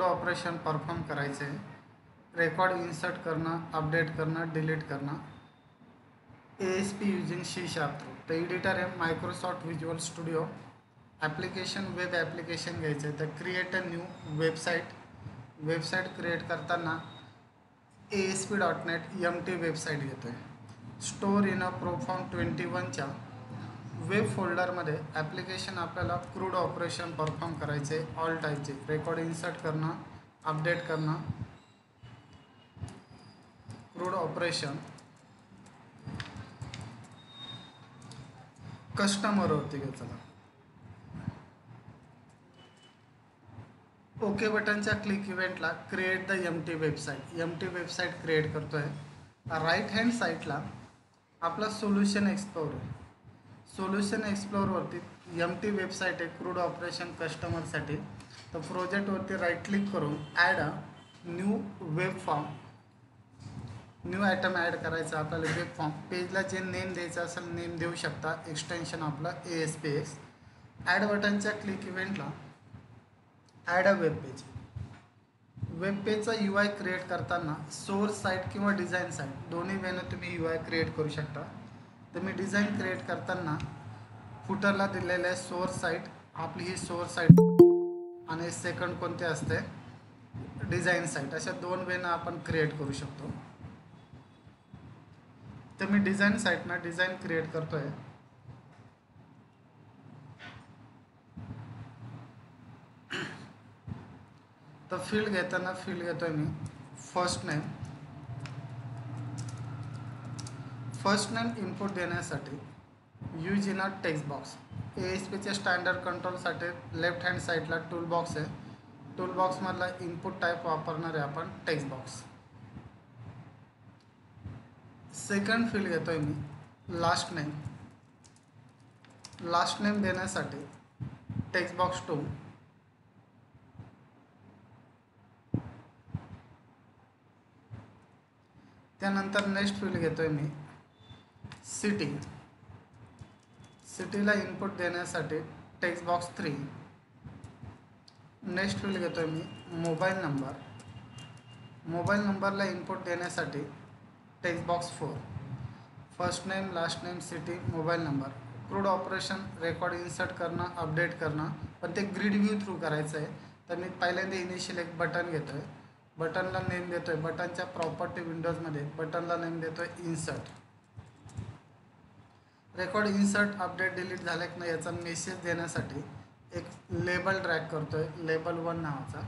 Crude operation perform करायचे आहे. Record insert करणं, अपडेट करणं, डिलीट करणं. ASP using C#. तर एडिटर आहे Microsoft visual studio. Application web application घ्यायचं आहे. तर create a new website create करताना ASP.NET MT वेबसाईट घेतो आहे. स्टोअर इन अ प्रोफॉर्म 21च्या वेब फोल्डरमध्ये ॲप्लिकेशन आपल्याला क्रूड ऑपरेशन परफॉर्म करायचे ऑल टाईपचे. रेकॉर्ड इन्सर्ट करणं, अपडेट करणं, क्रूड ऑपरेशन कस्टमरवरती घ्या. चला ओके बटनच्या क्लिक इव्हेंटला create the MT website create करतो आहे. राईट हँड साईडला आपला सोल्युशन एक्सप्लोअर आहे. सोल्युशन एक्सप्लोअरवरती MT वेबसाईट आहे क्रूड ऑपरेशन कस्टमरसाठी. तर प्रोजेक्टवरती राईट क्लिक करून add a new web form, new item add करायचा आपल्याला. वेब फॉर्म पेजला जे नेम द्यायचं असेल नेम देऊ शकता. एक्सटेन्शन आपलं ASPX. ॲड बटनच्या क्लिक इव्हेंटला ॲड अ वेब पेजचा UI क्रिएट करताना सोर्स साईट किंवा डिझाईन साईट दोन्ही वेनं तुम्ही UI क्रिएट करू शकता. तर मी डिझाईन क्रिएट करताना फुटरला दिलेलं आहे सोर्स साईट, आपली ही सोर्स साईट आणि सेकंड कोणते असते डिझाईन साईट. अशा दोन वेनं आपण क्रिएट करू शकतो. तर मी डिझाईन साईटनं डिझाईन क्रिएट करतो आहे. तर फील्ड घेताना फील्ड घेतो आहे मी फर्स्ट नेम इनपुट देण्यासाठी use in a text box. ASPच्या स्टँडर्ड कंट्रोलसाठी लेफ्ट हँड साईडला टूल बॉक्स आहे. टूल बॉक्समधला इनपुट टाईप वापरणार आहे आपण टेक्स्ट बॉक्स. सेकंड फील्ड घेतो आहे मी लास्ट नेम देण्यासाठी टेक्स्ट बॉक्स टूल. त्यानंतर नेक्स्ट फील्ड घेतो आहे मी सिटीला इनपुट देण्यासाठी टेक्स्ट बॉक्स 3. नेक्स्ट फील्ड घेतो आहे मी मोबाईल नंबरला इनपुट देण्यासाठी text box 4. First name, last name, city, mobile number. Crude operation record insert करणं, अपडेट करणं, पण ते ग्रीड व्ह्यू थ्रू करायचं आहे. तर मी पहिल्यांदा इनिशियल एक बटन घेतो आहे. बटनला नेम देतो आहे. बटनच्या प्रॉपर्टी विंडोजमध्ये बटनला नेम देतो आहे insert. Record insert update delete झालं की नाही याचा मेसेज देण्यासाठी एक लेबल ड्रॅग करतो आहे, लेबल 1 नावाचा.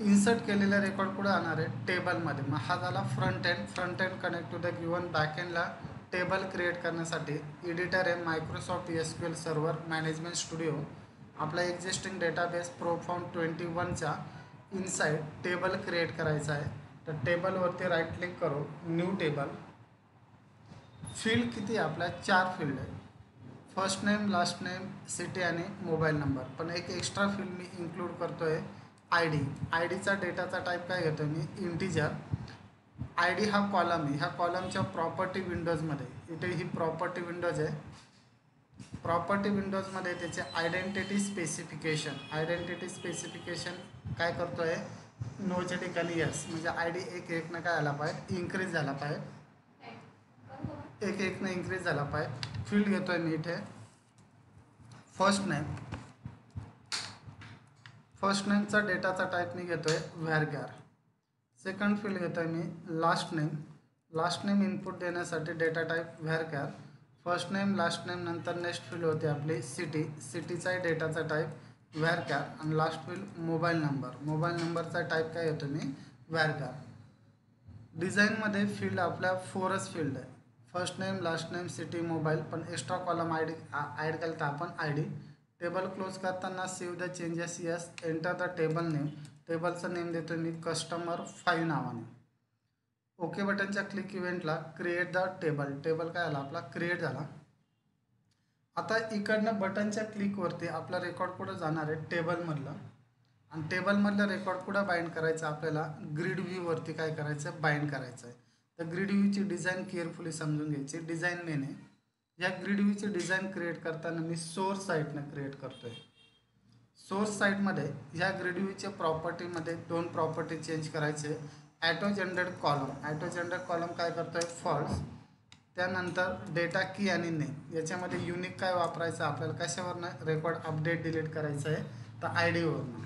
इन्सर्ट केलेला रेकॉर्ड कुठं आणणार आहे टेबलमध्ये. मग हा झाला front end connect to the given back एंडला टेबल क्रिएट करण्यासाठी एडिटर आहे Microsoft SQL server management studio. आपला एक्झिस्टिंग डेटाबेस प्रोफॉर्म 21च्या इनसाइड टेबल क्रिएट करायचा आहे. तर टेबलवरती राईट क्लिक करू न्यू टेबल. फील्ड किती आपल्या 4 फील्ड आहे. First name, last name, city आणि मोबाईल नंबर. पण एक एक्स्ट्रा फील्ड मी इन्क्लूड करतो आहे आयडीचा डेटाचा टाईप काय घेतो मी इंटिजर. ID हा कॉलम आहे. ह्या कॉलमच्या प्रॉपर्टी विंडोजमध्ये इथे ही प्रॉपर्टी विंडोज आहे. प्रॉपर्टी विंडोजमध्ये त्याचे आयडेंटिटी स्पेसिफिकेशन काय करतो आहे नोच्या ठिकाणी यस, म्हणजे ID एक काय आला पाहिजे इन्क्रीज झाला पाहिजे, एक इन्क्रीज झाला पाहिजे. फील्ड घेतो आहे मी इथे फर्स्ट नेमचा डेटाचा टाईप मी घेतो आहे व्हॅरक्यार. सेकंड फील्ड घेतो आहे मी लास्ट नेम इनपुट देण्यासाठी data type varchar. First name, last name, नंतर नेक्स्ट फील्ड होते आपली सिटीचा डेटाचा टाईप व्हॅरक्यार आणि लास्ट फील्ड मोबाईल नंबरचा टाईप काय घेतो मी व्हॅरक्यार. डिझाईनमध्ये फील्ड आपल्या 4च फील्ड आहे. First name, last name, city, mobile, पण एक्स्ट्रा कॉलम ॲड केलं तर आपण ID. टेबल क्लोज करताना save the changes yes, enter the table name. टेबलचं नेम देतो मी कस्टमर 5 नावाने. ओके बटनच्या क्लिक इव्हेंटला क्रिएट द टेबल काय आला आपला क्रिएट झाला. आता इकडनं बटनच्या क्लिकवरती आपला रेकॉर्ड कुठं जाणार आहे टेबलमधलं, आणि टेबलमधलं रेकॉर्ड कुठं बाइंड करायचं आपल्याला ग्रीड व्ह्यूवरती काय करायचं बाइंड करायचं आहे. तर ग्रीड व्ह्यूची डिझाईन केअरफुली समजून घ्यायची. डिझाईन मेन आहे. या ग्रीड व्ह्यूची डिझाईन क्रिएट करताना मी सोर्स साईटनं क्रिएट करतो आहे. सोर्स साईडमध्ये ह्या ग्रिड व्ह्यूच्या प्रॉपर्टीमध्ये दोन प्रॉपर्टी चेंज करायचे. ॲटो जनरेट कॉलम काय करतो आहे फॉल्स. त्यानंतर डेटा की आणि नेम याच्यामध्ये युनिक काय वापरायचं आपल्याला, कशावरनं रेकॉर्ड अपडेट डिलीट करायचं आहे तर आय डीवरनं.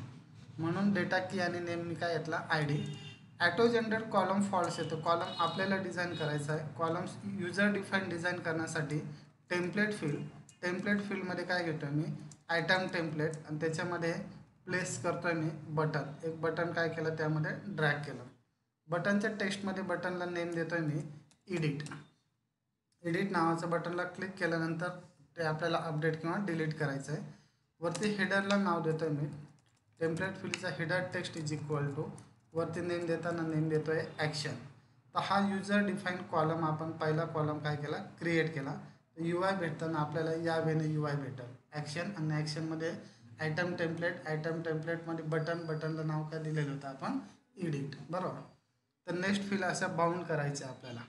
म्हणून डेटा की आणि नेम मी काय घेतला I D. Auto generate column false येतो. कॉलम आपल्याला डिझाईन करायचा आहे. कॉलम्स युजर डिफाईन डिझाईन करण्यासाठी टेम्पलेट फील्डमध्ये काय घेतो आहे मी आयटम टेम्पलेट आणि त्याच्यामध्ये प्लेस करतो आहे मी बटन. एक बटन काय केलं त्यामध्ये ड्रॅग केलं. बटनच्या टेक्स्टमध्ये बटनला नेम देतो आहे मी एडिट नावाचं. बटनला क्लिक केल्यानंतर ते आपल्याला अपडेट किंवा डिलीट करायचं आहे. वरती हेडरला नाव देतो आहे मी टेम्पलेट फील्डचा header text is equal to वरती नेम देताना नेम देतो आहे ॲक्शन. तर हा युजर डिफाईन कॉलम आपण पहिला कॉलम काय केला क्रिएट केला. तर यू आय भेटताना आपल्याला या वेने यू आय भेटेल ॲक्शन. आणि ॲक्शनमध्ये आयटम टेम्पलेटमध्ये बटनला नाव काय दिलेलं होतं आपण एडिट बरोबर. तर नेक्स्ट फील्ड असं बाउंड करायचं आहे आपल्याला.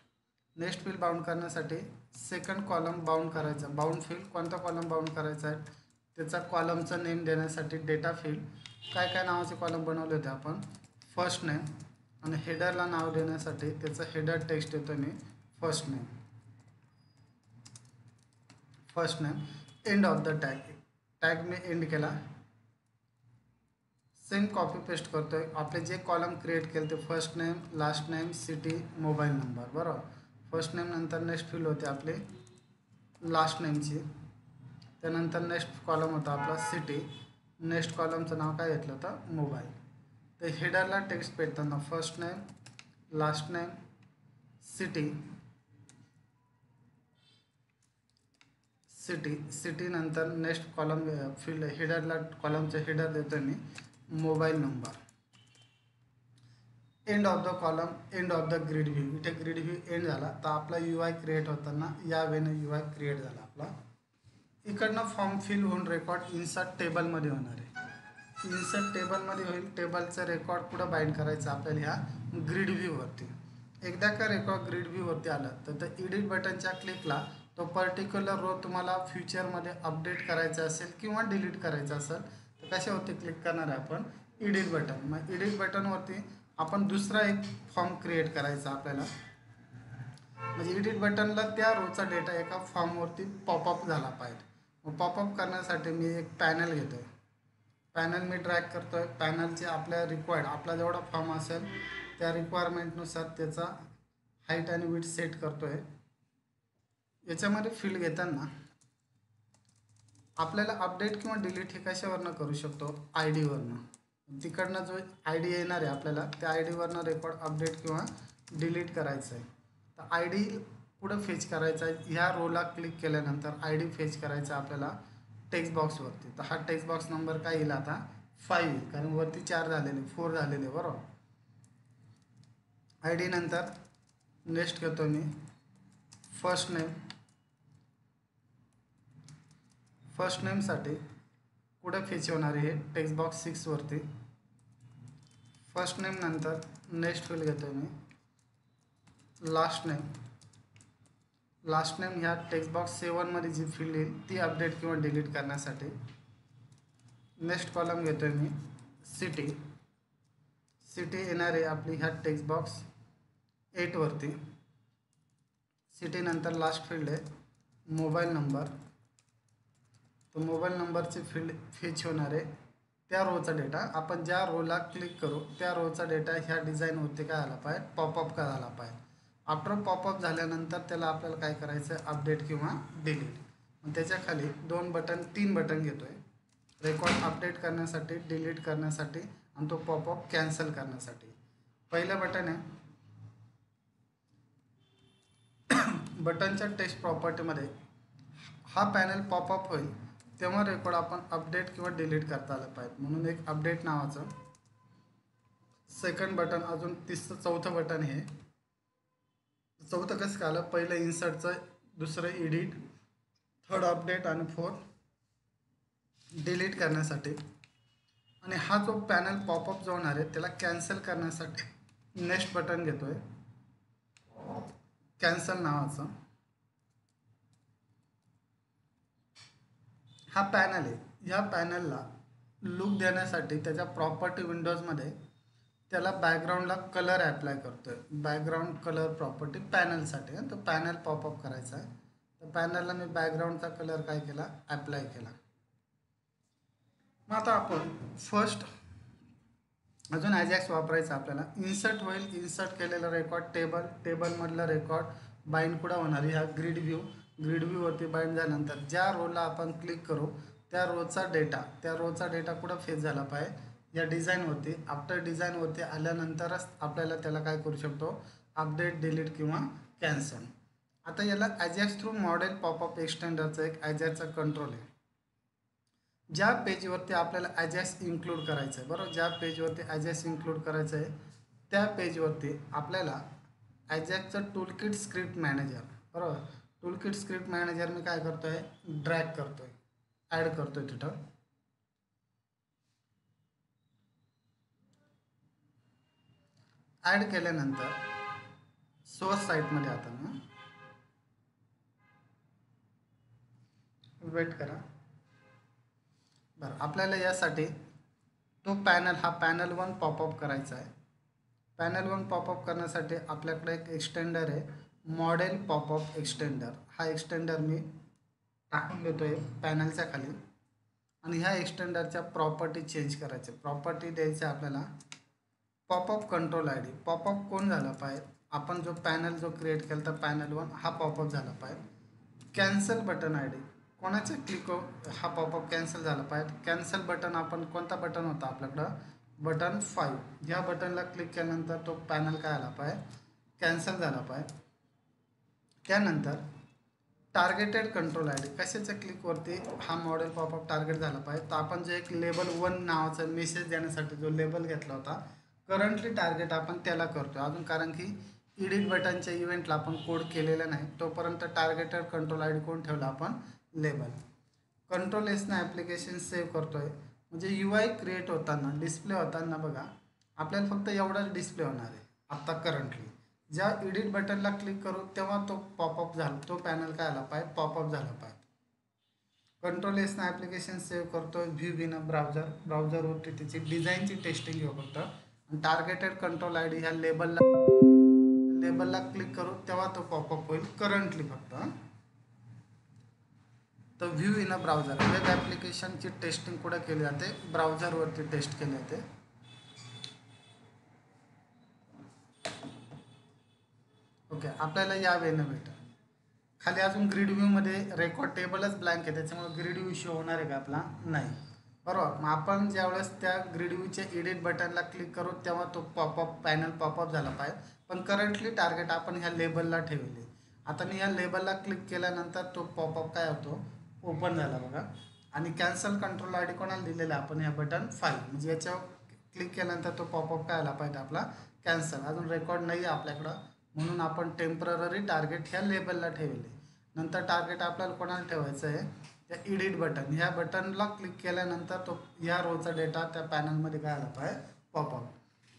नेक्स्ट फील्ड बाउंड करण्यासाठी सेकंड कॉलम बाउंड करायचा. बाउंड फील्ड कोणता कॉलम बाउंड करायचा आहे त्याचा कॉलमचा नेम देण्यासाठी डेटा फील्ड काय नावाचे कॉलम बनवले होते आपण फर्स्ट नेम. आणि हेडरला नाव देण्यासाठी त्याचं हेडर टेक्स्ट देतो मी first name. End of the tag मी एंड केला. सेम कॉपी पेस्ट करतो आहे. आपले जे कॉलम क्रिएट केले ते first name last name city mobile number बरोबर. फर्स्ट नेम नंतर नेक्स्ट फील्ड होते आपले लास्ट नेमची. त्यानंतर नेक्स्ट कॉलम होता आपला सिटी. नेक्स्ट कॉलमचं नाव काय घेतलं होतं मोबाईल. तर हेडरला टेक्स्ट भेटताना first name last name city नंतर नेक्स्ट कॉलम फील्ड हेडरला कॉलमचं हेडर देतो मी mobile number. End of the column end of the grid view. इथे ग्रिड व्ह्यू एंड झाला तर आपला यू आय क्रिएट होताना या वेने यू आय क्रिएट झाला आपला. इकडनं फॉर्म फिल होऊन रेकॉर्ड इन्सर्ट टेबलमध्ये होणार आहे. इन्सर्ट टेबलमध्ये होईल. टेबलचं रेकॉर्ड कुठं बाइंड करायचं आपल्याला ह्या ग्रिड व्ह्यूवरती. एकदा का रेकॉर्ड ग्रिड व्ह्यूवरती आलं तर एडिट बटनच्या क्लिकला तो पर्टिक्युलर रो तुम्हाला फ्युचरमध्ये अपडेट करायचा असेल किंवा डिलीट करायचा असेल तर कशावरती क्लिक करणार आहे आपण एडिट बटन. मग एडिट बटनवरती आपण दुसरा एक फॉर्म क्रिएट करायचा आपल्याला. म्हणजे एडिट बटनला त्या रोचा डेटा एका फॉर्मवरती पॉपअप झाला पाहिजे. मग पॉपअप करण्यासाठी मी एक पॅनल घेतो आहे. पॅनल मी ड्रॅग करतो आहे. पॅनलचे आपल्या रिक्वायर्ड आपला जेवढा फॉर्म असेल त्या रिक्वायरमेंटनुसार त्याचा हाईट आणि विड्थ सेट करतो आहे. याच्यामध्ये फील्ड घेताना आपल्याला अपडेट किंवा डिलीट हे कशावरनं करू शकतो आय डीवरनं. तिकडनं जो आय डी येणार आहे आपल्याला त्या आय डीवरनं रेकॉर्ड अपडेट किंवा डिलीट करायचं आहे. तर आय डी कुठं फेच करायचा आहे ह्या रोला क्लिक केल्यानंतर आय डी फेच करायचा आपल्याला टेक्स्ट बॉक्सवरती. तर हा टेक्स्ट बॉक्स नंबर काय येईल आता 5 येईल कारण वरती 4 झालेले 4 झालेले बरोबर. आय डी नंतर नेक्स्ट घेतो मी फर्स्ट नेमसाठी कुठं फेच होणार आहे टेक्स्ट बॉक्स 6 वरती. फर्स्ट नेम नंतर नेक्स्ट फील्ड घेतो मी लास्ट नेम ह्या टेक्स्ट बॉक्स 7मध्ये जी फील्ड येईल ती अपडेट किंवा डिलीट करण्यासाठी. नेक्स्ट कॉलम घेतो मी सिटी येणार आहे आपली ह्या टेक्स्ट बॉक्स 8 वरती. सिटी नंतर लास्ट फील्ड आहे मोबाईल नंबर. तो मोबाईल नंबरची फील्ड फेच होणार आहे त्या रोचा डेटा. आपण ज्या रोला क्लिक करू त्या रोचा डेटा ह्या डिझाईनवरती काय आला पाहिजे पॉपअप का झाला पाहिजे. आफ्टर पॉपअप झाल्यानंतर त्याला आपल्याला काय करायचं आहे अपडेट किंवा डिलीट. मग त्याच्याखाली 3 बटन घेतो आहे रेकॉर्ड अपडेट करण्यासाठी डिलीट करण्यासाठी आणि तो पॉपअप कॅन्सल करण्यासाठी. पहिलं बटन आहे बटनच्या टेक्स्ट प्रॉपर्टीमध्ये हा पॅनल पॉपअप होईल तेव्हा रेकॉर्ड आपण अपडेट किंवा डिलीट करता आलं पाहिजे म्हणून एक अपडेट नावाचं सेकंड बटन. अजून चौथं बटन हे चौथं कसं का आलं पहिलं इन्सर्टचं दुसरं एडिट थर्ड अपडेट आणि फोर्थ डिलीट करण्यासाठी. आणि हा जो पॅनल पॉपअप जो होणार आहे त्याला कॅन्सल करण्यासाठी नेक्स्ट बटन घेतो आहे कॅन्सल नावाचं. हा पॅनल आहे. ह्या पॅनलला लुक देण्यासाठी त्याच्या प्रॉपर्टी विंडोजमध्ये त्याला बॅकग्राऊंडला कलर ॲप्लाय करतोय. बॅकग्राऊंड कलर प्रॉपर्टी पॅनलसाठी तो पॅनल पॉपअप करायचा आहे. तर पॅनलला मी बॅकग्राऊंडचा कलर काय केला, ॲप्लाय केला. मग आता आपण फर्स्ट अजून ॲजॅक्स वापरायचं आपल्याला. इन्सर्ट होईल, इन्सर्ट केलेलं रेकॉर्ड टेबलमधलं रेकॉर्ड बाइंड कुठं होणार, ह्या ग्रीड व्ह्यूवरती बाइंड झाल्यानंतर ज्या रोला आपण क्लिक करू त्या रोचा डेटा कुठं फेच झाला पाहिजे, या डिझाईनवरती. आफ्टर डिझाईनवरती आल्यानंतरच आपल्याला त्याला काय करू शकतो, अपडेट, डिलीट किंवा कॅन्सल. आता याला ॲजॅक्स थ्रू मॉडेल पॉपअप एक्सटेंडरचा एक ॲजॅक्सचा कंट्रोल आहे. ज्या पेजवरती आपल्याला ॲजॅक्स इन्क्लूड करायचं आहे, बरोबर, ज्या पेजवरती ॲजॅक्स इन्क्लूड करायचं आहे त्या पेजवरती आपल्याला ॲजॅक्सचं टूलकिट स्क्रिप्ट मॅनेजर, बरोबर, टूलकिट स्क्रिप्ट मॅनेजर मी काय करतो आहे, ड्रॅग करतो आहे, ॲड करतो आहे. तिथं ॲड केल्यानंतर सोर्स साईटमध्ये आता ना वेट करा. बरं, आपल्याला यासाठी तो हा पॅनल 1 पॉपअप करायचा आहे. पॅनल 1 पॉपअप करण्यासाठी आपल्याकडे एक एक्सटेंडर आहे, मॉडेल पॉपअप एक्सटेंडर. हा एक्सटेंडर मी टाकून देतो आहे पॅनलच्या खाली. आणि ह्या एक्सटेंडरच्या प्रॉपर्टी चेंज करायचे. प्रॉपर्टी द्यायचे आपल्याला popup control I D. Popup कोण झाला पाहिजे, आपण जो पॅनल क्रिएट केला तर पॅनल 1 हा पॉपअप झाला पाहिजे. कॅन्सल बटन आय डी, कोणाचे क्लिक हा पॉपअप कॅन्सल झाला पाहिजे. कॅन्सल बटन आपण कोणता बटन होता आपल्याकडं, बटन 5. ह्या बटनला क्लिक केल्यानंतर तो पॅनल काय आला पाहिजे, कॅन्सल झाला पाहिजे. त्यानंतर टार्गेटेड कंट्रोल आय डी, कशाच्या क्लिकवरती हा मॉडेल पॉपअप टार्गेट झाला पाहिजे. तर आपण जो एक लेबल 1 नावाचा मेसेज देण्यासाठी जो लेबल घेतला होता, करंटली टार्गेट आपण त्याला करतो अजून, कारण की एडिट बटनच्या इव्हेंटला आपण कोड केलेला नाही. तोपर्यंत टार्गेटेड कंट्रोल आय डी कोण ठेवला आपण, लेबल. कंट्रोल एसनं ॲप्लिकेशन सेव्ह करतो आहे. म्हणजे UI क्रिएट होताना, डिस्प्ले होताना बघा आपल्याला फक्त एवढाच डिस्प्ले होणार आहे आत्ता करंटली. ज्या एडिट बटनला क्लिक करू तेव्हा तो पॉपअप झाला, तो पॅनल काय आला पाहिजे, पॉपअप झाला पाहिजे. कंट्रोल एसनं ॲप्लिकेशन सेव्ह करतो. व्ह्यू इन ब्राउझरवरती त्याची डिझाईनची टेस्टिंग घेऊ फक्त. आणि टार्गेटेड कंट्रोल आय डी ह्या लेबलला क्लिक करू तेव्हा तो पॉपअप होईल करंटली फक्त. तर व्ह्यू इन ब्राउझर, वेब ॲप्लिकेशनची टेस्टिंग कुठं केली जाते, ब्राउझरवरती टेस्ट केली जाते. ओके, आपल्याला या वेनं भेटेल. खाली अजून ग्रीड व्ह्यूमध्ये रेकॉर्ड टेबलच ब्लँक आहे, त्याच्यामुळे ग्रीड व्ह्यू शो होणार आहे का आपला, नाही, बरोबर. मग आपण ज्यावेळेस त्या ग्रीड व्ह्यूच्या एडिट बटनला क्लिक करू तेव्हा तो पॅनल पॉपअप झाला पाहिजे. पण करंटली टार्गेट आपण ह्या लेबलला ठेवले. आता मी ह्या लेबलला क्लिक केल्यानंतर तो पॉपअप काय होतो, ओपन झाला बघा. आणि कॅन्सल कंट्रोल आय डी कोणाला दिलेला आपण, ह्या बटन 5, म्हणजे याच्यावर क्लिक केल्यानंतर तो पॉपअप काय आला पाहिजे आपला, कॅन्सल. अजून रेकॉर्ड नाही आहे आपल्याकडं, म्हणून आपण टेम्पररी टार्गेट ह्या लेबलला ठेवले. नंतर टार्गेट आपल्याला कोणाला ठेवायचं आहे, त्या एडिट बटन, ह्या बटनला क्लिक केल्यानंतर तो ह्या रोचा डेटा त्या पॅनलमध्ये काय आला पाहिजे, पॉपअप.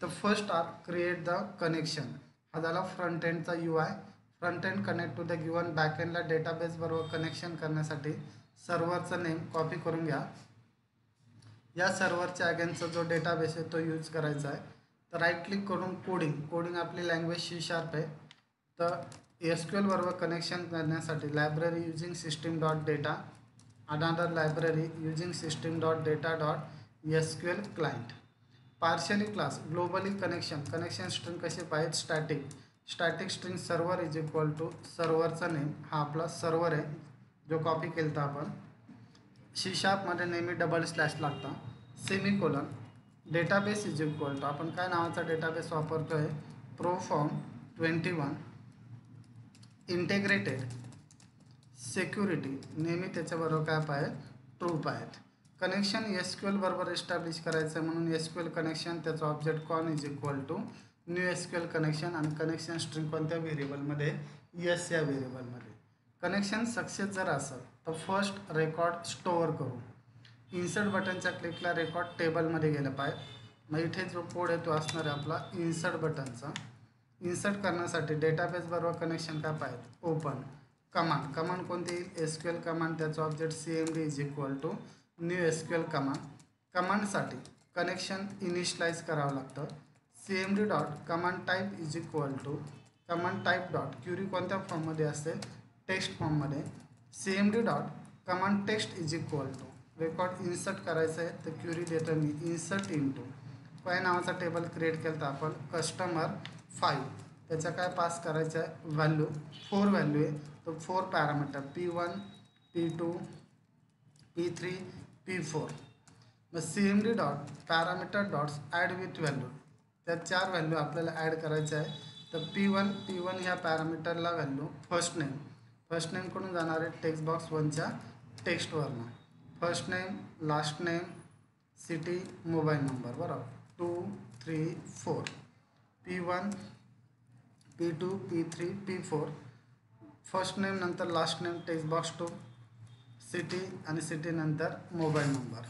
तर first are create the connection. हा झाला फ्रंट एंडचा UI. Front end connect to the given बॅकएंडला डेटाबेस बरोबर कनेक्शन करण्यासाठी सर्व्हरचा नेम कॉपी करून घ्या. या सर्व्हरच्या अगेन्स्टचा जो डेटाबेस आहे तो यूज करायचा आहे. तर राईट क्लिक करून कोडिंग आपली लँग्वेज C# आहे. तर SQL बरोबर कनेक्शन करण्यासाठी library using system dot data, another library using system dot data dot SQL client. Partially class globally connection string कसे पाहिजे, static string server is equal to सर्व्हरचा name, हा आपला सर्व्हर आहे जो कॉपी केला होता आपण. C# मध्ये नेहमी डबल स्लॅश लागता. Semicolon. Database is equal to, आपण काय नावाचा डेटाबेस वापरतो आहे, प्रोफॉर्म 21. इंटेग्रेटेड सिक्युरिटी नेहमी त्याच्याबरोबर काय पाहिजे, ट्रू पाहिजे. कनेक्शन SQL बरोबर एस्टॅब्लिश करायचं आहे, म्हणून SQL कनेक्शन त्याचा object con is equal to new SQL connection. आणि कनेक्शन स्ट्रिंग कोणत्या व्हेरिएबलमध्ये, यस या व्हेरिएबलमध्ये. कनेक्शन सक्सेस जर असेल तर फर्स्ट रेकॉर्ड स्टोअर करू. इन्सर्ट बटनच्या क्लिकला रेकॉर्ड टेबलमध्ये गेलं पाहिजे. मग इथे जो कोड आहे तो असणार आहे आपला इन्सर्ट बटनचा. इन्सर्ट करण्यासाठी डेटाबेस बरोबर कनेक्शन काय पाहिजे, ओपन. कमांड कोणती येईल, SQL कमांड, त्याचा object CMD is equal to new SQL command. कमांडसाठी कनेक्शन इनिशियलाइज करावं लागतं. CMD dot command type is equal to command type dot query कोणत्या फॉर्ममध्ये असते, टेक्स्ट फॉर्ममध्ये. CMD dot command text is equal to record insert करायचं आहे तर क्युरी देतो मी इन्सर्ट इंटू काय नावाचा टेबल क्रिएट केला तर आपण कस्टमर 5. त्याचा काय पास करायचं आहे व्हॅल्यू 4 व्हॅल्यू आहे तो 4 parameter P1 P2 P3 P4. मग CMD dot parameter dots add with value त्या 4 व्हॅल्यू आपल्याला ॲड करायचं आहे. तर P1 ह्या पॅरामीटरला व्हॅल्यू फर्स्ट नेम कडून जाणार आहे टेक्स्ट बॉक्स 1च्या टेक्स्टवरनं. First name, last name, city, mobile number, बरोबर. 2 3 4 P1 P2 P3 P4. First name नंतर last name text box 2, city आणि सिटी नंतर mobile number.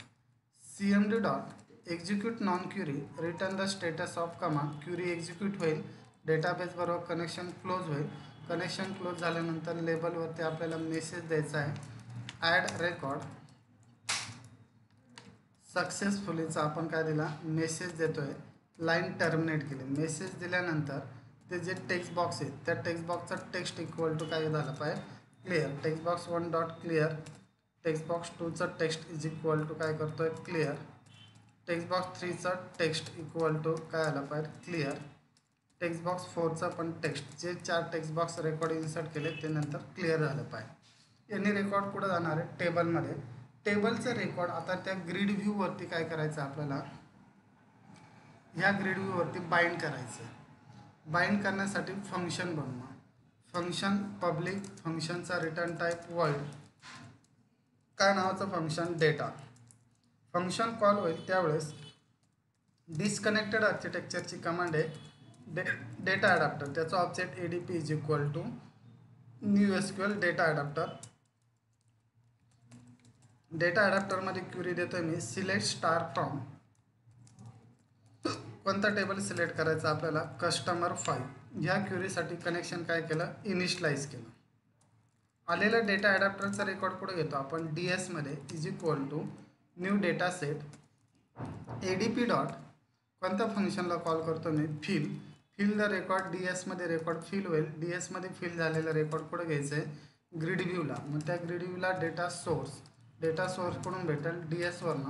CMD dot execute non query return the status of command. Query execute होईल, database बरोबर connection close होईल. Connection close झाल्यानंतर लेबलवरती आपल्याला message द्यायचा आहे ॲड रेकॉर्ड सक्सेसफुलीचा आपण काय दिला मेसेज देतो आहे. लाईन टर्मिनेट केली. मेसेज दिल्यानंतर ते जे टेक्स्ट बॉक्स आहे त्या टेक्स्ट बॉक्सचा टेक्स्ट इक्वल टू काय झालं पाहिजे clear. Text box 1 dot clear. Text box 2चा टेक्स्ट इज इक्वल टू काय करतो आहे क्लिअर. टेक्स्ट बॉक्स 3चा टेक्स्ट इक्वल टू काय आला पाहिजे क्लिअर. टेक्स्ट बॉक्स 4चा पण टेक्स्ट जे 4 टेक्स्ट बॉक्स रेकॉर्ड इन्सर्ट केले ते नंतर क्लिअर झालं पाहिजे. यांनी रेकॉर्ड कुठं जाणार आहे टेबलमध्ये. टेबलचं रेकॉर्ड आता त्या ग्रीड व्ह्यूवरती काय करायचं आपल्याला ह्या ग्रीड व्ह्यूवरती बाइंड करायचं. बाइंड करण्यासाठी फंक्शन बनवा. फंक्शन पब्लिक, फंक्शनचा रिटर्न टाईप वर्ड, काय नावाचं फंक्शन डेटा. फंक्शन कॉल होईल त्यावेळेस डिस्कनेक्टेड आर्किटेक्चरची कमांड आहे डेटा ॲडॅप्टर. त्याचा object ADP is equal to new SQL data adapter. Data ॲडॅप्टरमध्ये क्युरी देतो मी सिलेक्ट स्टार फ्रॉम. कोणता टेबल सिलेक्ट करायचा आपल्याला कस्टमर 5. ह्या क्युरीसाठी कनेक्शन काय केलं इनिशियलाइज केलं. आलेला डेटा ॲडॅप्टरचा रेकॉर्ड कुठे घेतो आपण DS मध्ये is equal to new data set. ADP dot कोणत्या फंक्शनला कॉल करतो मी फिल द रेकॉर्ड. DS मध्ये रेकॉर्ड फिल होईल. DS मध्ये फिल झालेला रेकॉर्ड कुठे घ्यायचं आहे ग्रीड व्ह्यूला. मग त्या ग्रीड व्ह्यूला डेटा सोर्सकडून भेटेल DS वरनं.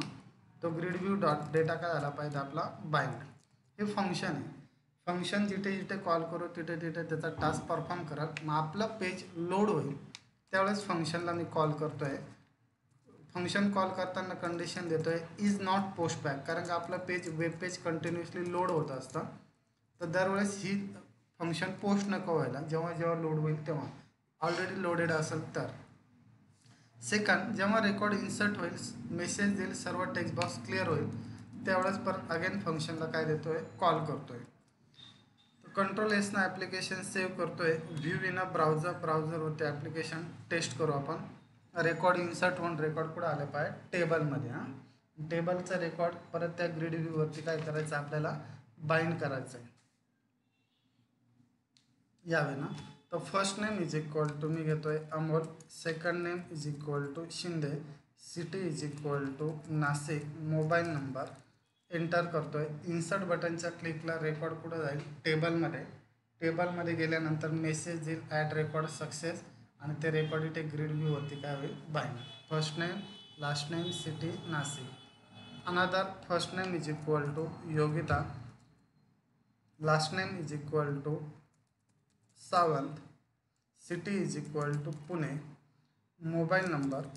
तो ग्रीड व्ह्यू डॉट डेटा काय झाला पाहिजे आपला बाइंड. हे फंक्शन आहे. फंक्शन जिथे जिथे कॉल करू तिथे तिथे त्याचा टास्क परफॉर्म कराल. मग आपलं पेज लोड होईल त्यावेळेस फंक्शनला मी कॉल करतो आहे. फंक्शन कॉल करताना कंडिशन देतो आहे इज नॉट पोस्ट बॅक, कारण का आपलं वेब पेज कंटिन्युअसली लोड होत असतं. तर दरवेळेस ही फंक्शन पोस्ट नको व्हायला. जेव्हा लोड होईल तेव्हा ऑलरेडी लोडेड असेल तर. सेकंड, जेव्हा रेकॉर्ड इन्सर्ट होईल मेसेज देईल सर्व टेक्स्ट बॉक्स क्लिअर होईल त्यावेळेस परत अगेन फंक्शनला काय देतो आहे कॉल करतो आहे. Ctrl+S ना ॲप्लिकेशन सेव्ह करतो आहे. व्ह्यू इन अ ब्राउझरवरती ॲप्लिकेशन टेस्ट करू आपण. रेकॉर्ड इन्सर्ट होऊन रेकॉर्ड कुठं आलं पाहिजे टेबलमध्ये. टेबलचा रेकॉर्ड परत त्या ग्रीड व्ह्यूवरती काय करायचं आपल्याला बाइंड करायचं आहे यावे ना. तर first name is equal to मी घेतो आहे Amol. Second name is equal to Shinde. City is equal to Nashik. Mobile number enter करतो आहे. इन्सर्ट बटनच्या क्लिकला रेकॉर्ड कुठं जाईल टेबलमध्ये गेल्यानंतर मेसेज देईल ॲड रेकॉर्ड सक्सेस आणि ते रेकॉर्ड इथे ग्रीड व्ह्यूवरती काय होईल bind. First name, last name, city, Nashik. Another first name is equal to Yogita. Last name is equal to Sawant. City is equal to Pune. Mobile number.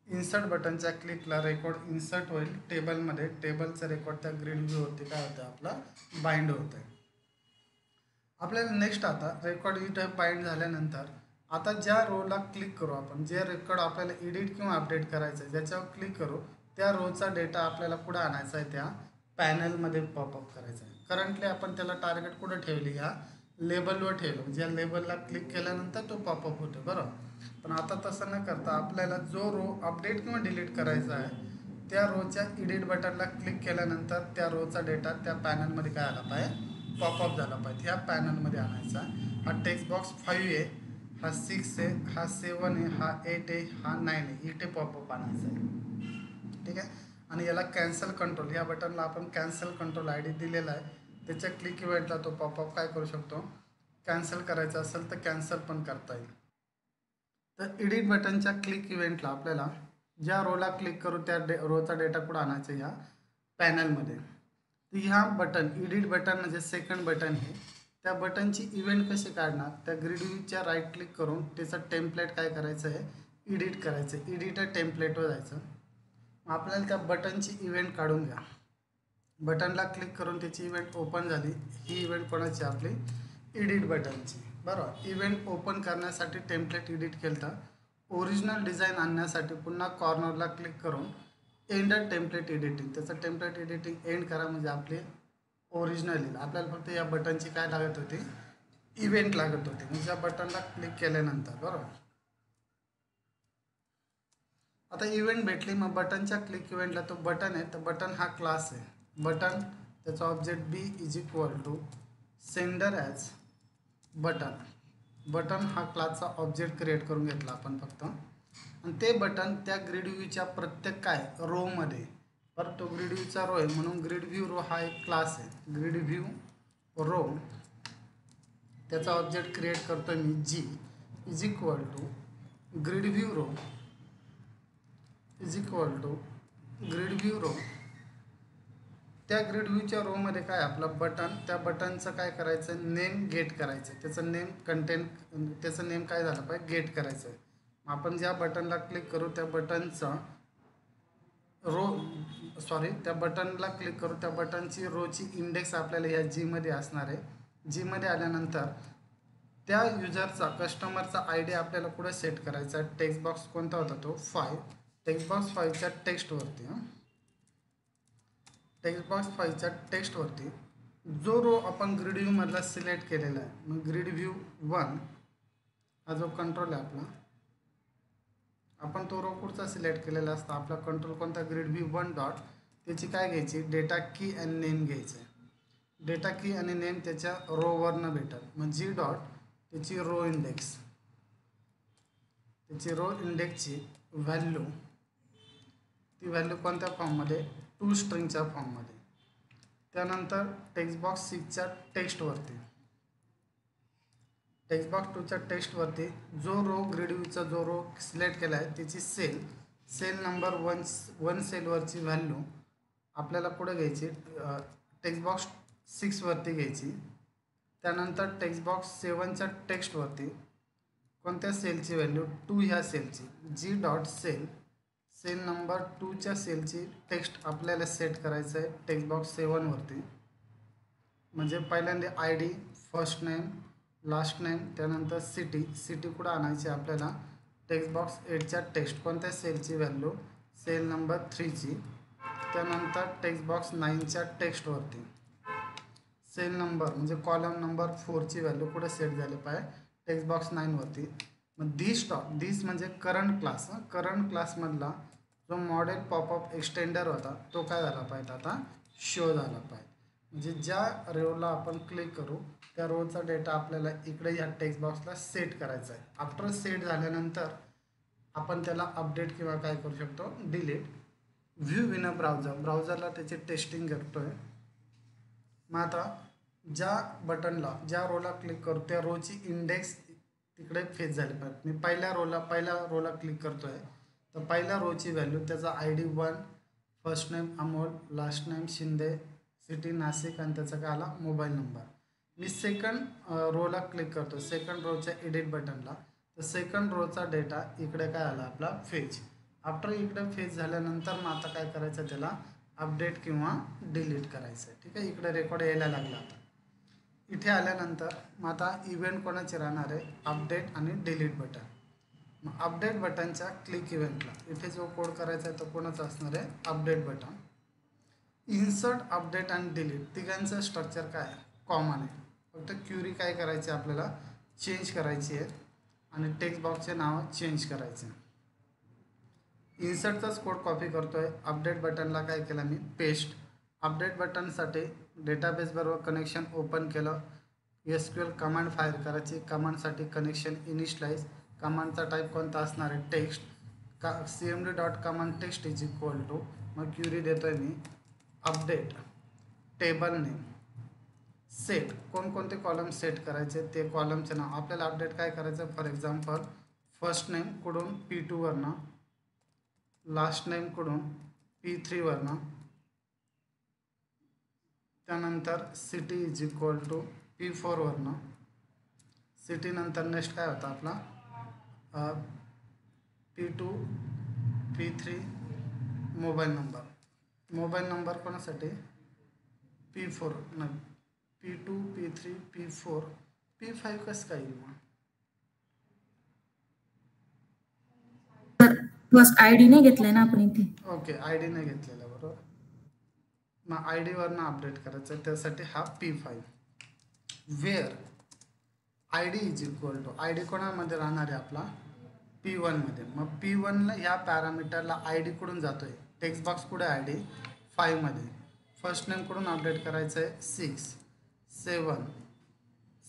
Insert बटनच्या क्लिकला रेकॉर्ड इन्सर्ट होईल टेबलमध्ये. टेबलचं रेकॉर्ड त्या ग्रीड व्ह्यूवरती काय होतं आपला बाइंड होतं आहे. आपल्याला नेक्स्ट आता रेकॉर्ड इथे बाइंड झाल्यानंतर आता ज्या रोला क्लिक करू आपण, जे रेकॉर्ड आपल्याला एडिट किंवा अपडेट करायचं आहे ज्याच्यावर क्लिक करू त्या रोचा डेटा आपल्याला कुठं आणायचा आहे त्या पॅनलमध्ये पॉपअप करायचा आहे. करंटली आपण त्याला टार्गेट कुठं ठेवली या लेबलवर ठेवलं. ज्या लेबलला क्लिक केल्यानंतर तो पॉपअप होतो बरोबर. पण आता तसं न करता आपल्याला जो रो अपडेट किंवा डिलीट करायचा आहे त्या रोच्या एडिट बटनला क्लिक केल्यानंतर त्या रोचा डेटा त्या पॅनलमध्ये काय आला पाहिजे पॉपअप झाला पाहिजे. ह्या पॅनलमध्ये आणायचा. हा टेक्स्ट बॉक्स 5 आहे, हा 6 आहे, हा 7 आहे, हा 8 आहे, हा 9 आहे. इथे पॉपअप आणायचा आहे ठीक आहे. आणि याला कॅन्सल कंट्रोल, या बटनला आपण कॅन्सल कंट्रोल आय डी दिलेला आहे. त्याच्या क्लिक इव्हेंटला तो पॉपअप काय करू शकतो, कॅन्सल करायचं असेल तर कॅन्सल पण करता येईल. तर एडिट बटनच्या क्लिक इव्हेंटला आपल्याला ज्या रोला क्लिक करू त्या रोचा डेटा कुठं आणायचा, या पॅनलमध्ये. तर ह्या बटन एडिट बटन म्हणजे सेकंड बटन आहे, त्या बटनची इव्हेंट कशी काढणार, त्या ग्रीड व्ह्यूच्या राईट क्लिक करून त्याचं टेम्पलेट काय करायचं आहे, एडिट करायचं आहे. एडिटर टेम्पलेटवर जायचं. आपल्याला त्या बटनची इव्हेंट काढून घ्या. बटनला क्लिक करून त्याची इव्हेंट ओपन झाली. ही इव्हेंट कोणाची, आपली एडिट बटनची, बरोबर. इव्हेंट ओपन करण्यासाठी टेम्पलेट एडिट केलं तर ओरिजिनल डिझाईन आणण्यासाठी पुन्हा कॉर्नरला क्लिक करून एंड टेम्पलेट एडिटिंग, त्याचं टेम्पलेट एडिटिंग एंड करा म्हणजे आपले ओरिजिनल येईल. आपल्याला फक्त या बटनची काय लागत होती, इव्हेंट लागत होती, म्हणजे या बटनला क्लिक केल्यानंतर, बरोबर. आता इव्हेंट भेटली, मग बटनच्या क्लिक इव्हेंटला तो बटन आहे, तर बटन हा क्लास आहे. बटन त्याचा object B is equal to sender as button. Button हा क्लासचा ऑब्जेक्ट क्रिएट करून घेतला आपण फक्त, आणि ते बटन त्या ग्रीड व्ह्यूच्या प्रत्येक काय रोमध्ये, पर तो ग्रीड व्ह्यूचा रो आहे म्हणून ग्रीड व्ह्यू रो हा एक क्लास आहे. ग्रीड व्ह्यू रो त्याचा ऑब्जेक्ट क्रिएट करतो मी G is equal to grid view row is equal to grid view row. त्या ग्रीड व्ह्यूच्या रोमध्ये काय आपलं बटन, त्या बटनचं काय करायचं, नेम गेट करायचं. त्याचं नेम कंटेंट, त्याचं नेम काय झालं पाहिजे, गेट करायचं आहे. आपण ज्या बटनला क्लिक करू त्या बटनचा त्या बटनला क्लिक करू त्या बटनची रोची इंडेक्स आपल्याला या जीमध्ये असणार आहे. जीमध्ये आल्यानंतर त्या युजरचा कस्टमरचा आय डी आपल्याला कुठे सेट करायचा, टेक्स्ट बॉक्स कोणता होता तो 5, टेक्स्ट बॉक्स 5च्या टेक्स्टवरती. टेक्स्ट बॉक्स 5च्या टेक्स्टवरती जो रो आपण ग्रीड व्ह्यूमधला सिलेक्ट केलेला आहे, मग ग्रीड व्ह्यू 1 हा जो कंट्रोल आहे आपला, आपण तो रो कुठचा सिलेक्ट केलेला असता, आपला कंट्रोल कोणता, ग्रीड व्ह्यू 1 डॉट, त्याची काय घ्यायची, डेटा की आणि नेम घ्यायचं आहे. डेटा की आणि नेम त्याच्या रोवरनं भेटेल. मग जी डॉट त्याची रो इंडेक्स, त्याची रो इंडेक्सची व्हॅल्यू, ती व्हॅल्यू कोणत्या फॉर्ममध्ये, टू स्ट्रिंगच्या फॉर्ममध्ये. त्यानंतर टेक्स्ट बॉक्स 6च्या टेक्स्टवरती, टेक्स्ट बॉक्स 2च्या टेक्स्टवरती जो रो ग्रीड व्ह्यूचा जो रो सिलेक्ट केला आहे त्याची सेल नंबर 1 सेलवरची व्हॅल्यू आपल्याला कुठे घ्यायची, टेक्स्ट बॉक्स 6वरती घ्यायची. त्यानंतर टेक्स्ट बॉक्स 7च्या टेक्स्टवरती कोणत्या सेलची व्हॅल्यू, 2 ह्या सेलची, जी डॉट सेल नंबर 2च्या सेलची टेक्स्ट आपल्याला सेट करायचं आहे टेक्स्ट बॉक्स 7वरती. म्हणजे पहिल्यांदा I D, first name, last name, त्यानंतर सिटी कुठं आणायची आपल्याला, टेक्स्ट बॉक्स 8च्या टेक्स्ट कोणत्या सेलची व्हॅल्यू, सेल नंबर 3ची. त्यानंतर टेक्स्ट बॉक्स 9च्या टेक्स्टवरती सेल नंबर म्हणजे कॉलम नंबर 4ची व्हॅल्यू कुठे सेट झाली पाहिजे, टेक्स्ट बॉक्स 9वरती. मग दिस म्हणजे करंट क्लास, करंट क्लासमधला जो मॉडेल पॉपअप एक्सटेंडर होता तो काय झाला पाहिजे, आता शो झाला पाहिजे. म्हणजे ज्या रोला आपण क्लिक करू त्या रोचा डेटा आपल्याला इकडे या टेक्स्ट बॉक्सला सेट करायचा आहे. आफ्टर सेट झाल्यानंतर आपण त्याला अपडेट किंवा काय करू शकतो, डिलीट. व्ह्यू इन अ ब्राउझरला त्याची टेस्टिंग करतोय. मग आता ज्या बटनला, ज्या रोला क्लिक करू त्या रोची इंडेक्स तिकडे फेच झाली पाहिजे. मी पहिल्या रोला क्लिक करतोय, तर पहिल्या रोची व्हॅल्यू, त्याचा I D 1, first name Amol, last name Shinde, city Nashik, आणि त्याचा काय आला, मोबाईल नंबर. मी सेकंड रोला क्लिक करतो, सेकंड रोच्या एडिट बटनला, तर सेकंड रोचा डेटा इकडे काय आला आपला फेज. आफ्टर इकडे फेज झाल्यानंतर मग आता काय करायचं, त्याला अपडेट किंवा डिलीट करायचं आहे. ठीक आहे, इकडे रेकॉर्ड यायला लागला. आता इथे आल्यानंतर मग आता इव्हेंट कोणाचे राहणार आहे, अपडेट आणि डिलीट बटन. मग अपडेट बटनच्या क्लिक इव्हेंटला इथे जो कोड करायचा आहे तो कोणाचा असणार आहे, अपडेट बटन. इन्सर्ट, अपडेट आणि डिलीट तिघांचं स्ट्रक्चर काय आहे, कॉमन आहे. फक्त क्युरी काय करायची आपल्याला, चेंज करायची आहे आणि टेक्स्ट बॉक्सचे नाव चेंज करायचे. इन्सर्टचाच कोड कॉपी करतो आहे, अपडेट बटनला काय केलं मी, पेस्ट. अपडेट बटनसाठी डेटाबेसबरोबर कनेक्शन ओपन केलं, SQL कमांड फायर करायची, कमांडसाठी कनेक्शन इनिशलाइज, कमांडचा टाईप कोणता असणार आहे, text. CMD dot command text is equal to मग क्युरी देतो आहे मी अपडेट टेबल नेम सेट. कोणकोणते कॉलम सेट करायचे ते कॉलमचे नाव आपल्याला अपडेट काय करायचं. फॉर एक्झाम्पल फर्स्ट नेम कडून P2 वरनं, लास्ट नेम कडून P3 वरनं, त्यानंतर city is equal to P4 वरनं, सिटी नंतर नेक्स्ट काय होता आपला P2 P3 मोबाईल नंबर कोणासाठी P4 नाही P2 P3 P4 P5 कसं काय येईल. मग बस आयडी नाही घेतलाय ना आपण इथे. ओके आयडी नाही घेतलेला बरोबर. मग आयडी वरनं अपडेट करायचं त्यासाठी हा P5 where ID is equal to ID कोणामध्ये राहणार आहे आपला P1 मध्ये. मग P1 ला ह्या पॅरामीटरला आयडी कडून जातोय. टेक्स्ट बॉक्स कुठे आयडी 5 मध्ये. फर्स्ट नेम कडून अपडेट करायचं आहे 6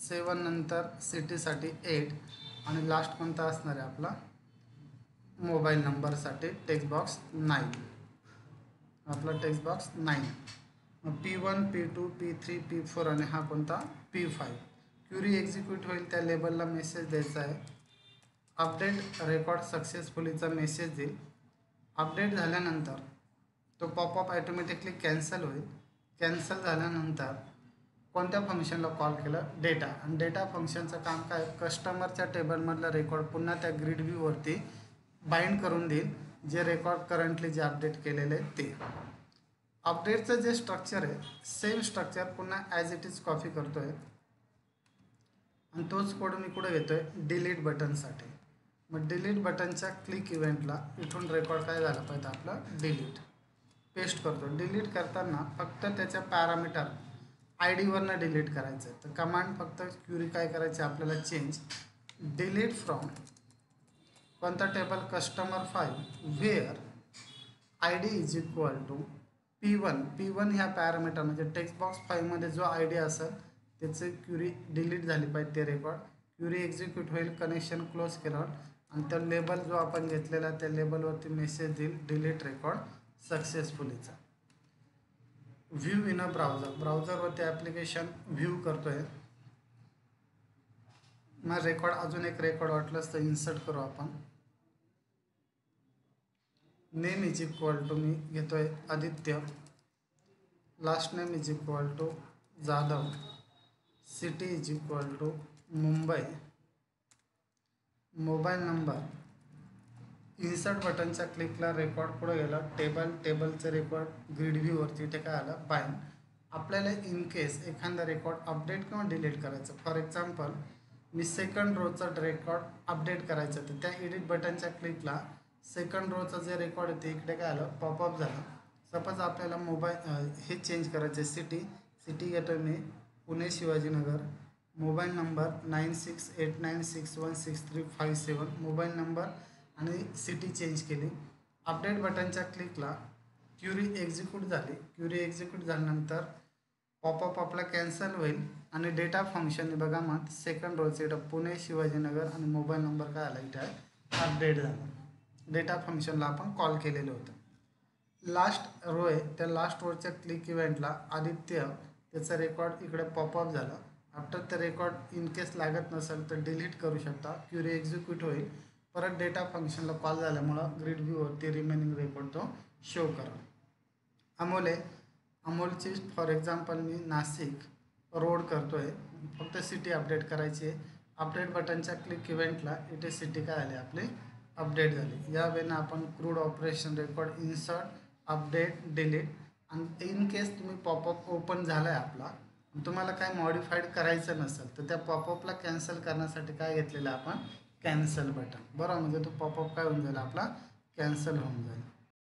7 नंतर सिटीसाठी 8 आणि लास्ट कोणता असणार आहे आपला मोबाईल नंबरसाठी टेक्स्ट बॉक्स 9 आपला टेक्स्ट बॉक्स 9. मग P1 P2 P3 P4 आणि हा कोणता P5. क्युरी एक्झिक्यूट होईल त्या लेबलला मेसेज द्यायचा आहे अपडेट रेकॉर्ड सक्सेसफुलीचा मेसेज देईल. अपडेट झाल्यानंतर तो पॉपअप ॲटोमॅटिकली कॅन्सल होईल. कॅन्सल झाल्यानंतर कोणत्या फंक्शनला कॉल केलं डेटा. आणि डेटा फंक्शनचं काम काय कस्टमरच्या टेबलमधला रेकॉर्ड पुन्हा त्या ग्रीड व्ह्यूवरती बाइंड करून देईल जे रेकॉर्ड करंटली जे अपडेट केलेले आहे ते. अपडेटचं जे स्ट्रक्चर आहे सेम स्ट्रक्चर पुन्हा ॲज इट इज कॉपी करतो आहे आणि तोच कोड मी कुठे घेतो आहे डिलीट बटनसाठी. मग डिलीट बटनच्या क्लिक इव्हेंटला इथून रेकॉर्ड काय झाला पाहिजे आपला डिलीट पेस्ट करतो. डिलीट करताना फक्त त्याच्या पॅरामीटर आय डीवरनं डिलीट करायचं आहे. तर कमांड फक्त क्युरी काय करायची आपल्याला चेंज डिलीट फ्रॉम कोणता table customer 5 where I D is equal to P1 ह्या पॅरामीटर म्हणजे टेक्स्ट बॉक्स 5 मध्ये जो आय डी असेल त्याचे क्युरी डिलीट झाली पाहिजे ते रेकॉर्ड. क्युरी एक्झिक्यूट होईल कनेक्शन क्लोज केलं आणि त्या लेबल जो आपण घेतलेला त्या लेबलवरती मेसेज देईल डिलीट रेकॉर्ड सक्सेसफुलीचा. व्ह्यू इन अ ब्राउझरवरती ॲप्लिकेशन व्ह्यू करतोय. मग रेकॉर्ड अजून एक रेकॉर्ड वाटलंच तर इन्सर्ट करू आपण. नेम इज इक्वल टू मी घेतोय Aditya, last name is equal to Jadhav, city is equal to Mumbai, mobile number. Insert बटनच्या क्लिकला रेकॉर्ड पुढे गेला टेबलचं रेकॉर्ड ग्रीड व्ह्यूवरती इथे काय आलं बाईन. आपल्याला इन केस एखादा रेकॉर्ड अपडेट किंवा डिलीट करायचं. For example me second Rochak record update करायचं तर त्या एडिट बटनच्या क्लिकला सेकंड रोचं जे रेकॉर्ड आहे ते इकडे काय आलं पॉपअप झालं. सपोज आपल्याला हे चेंज करायचे सिटी घेतो मी Pune Shivajinagar, mobile number 9689616357 mobile number आणि सिटी चेंज केली. अपडेट बटनच्या क्लिकला क्युरी एक्झिक्यूट झाली. क्युरी एक्झिक्यूट झाल्यानंतर पॉपअप आपला कॅन्सल होईल आणि डेटा फंक्शन बघा मग सेकंड रोचं इथं पुणे शिवाजीनगर आणि मोबाईल नंबर काय आला इथे अपडेट झाला. डेटा फंक्शनला आपण कॉल केलेलं होतं. लास्ट रो आहे त्या लास्ट रोच्या क्लिक इव्हेंटला आदित्य त्याचा रेकॉर्ड इकडे पॉपअप झाला. आफ्टर ते रेकॉर्ड इन केस लागत नसेल तर डिलीट करू शकता. क्युरी एक्झिक्यूट होईल परत डेटा फंक्शनला कॉल झाल्यामुळं ग्रीड व्ह्यूवरती रिमेनिंग रेकॉर्ड तो शो करा. अमोलची फॉर एक्झाम्पल मी नाशिक रोड करतो आहे फक्त सिटी अपडेट करायची आहे. अपडेट बटनच्या क्लिक इव्हेंटला इथे सिटी काय आली आपली अपडेट झाली. या वेळेनं आपण crude operation record insert update delete आणि इन केस तुम्ही पॉपअप ओपन झाला आहे आपला तुम्हाला काय मॉडिफाईड करायचं नसेल तर त्या पॉपअपला कॅन्सल करण्यासाठी काय घेतलेलं आपण कॅन्सल बटन बरोबर. म्हणजे तो पॉपअप काय होऊन जाईल आपला कॅन्सल होऊन जाईल.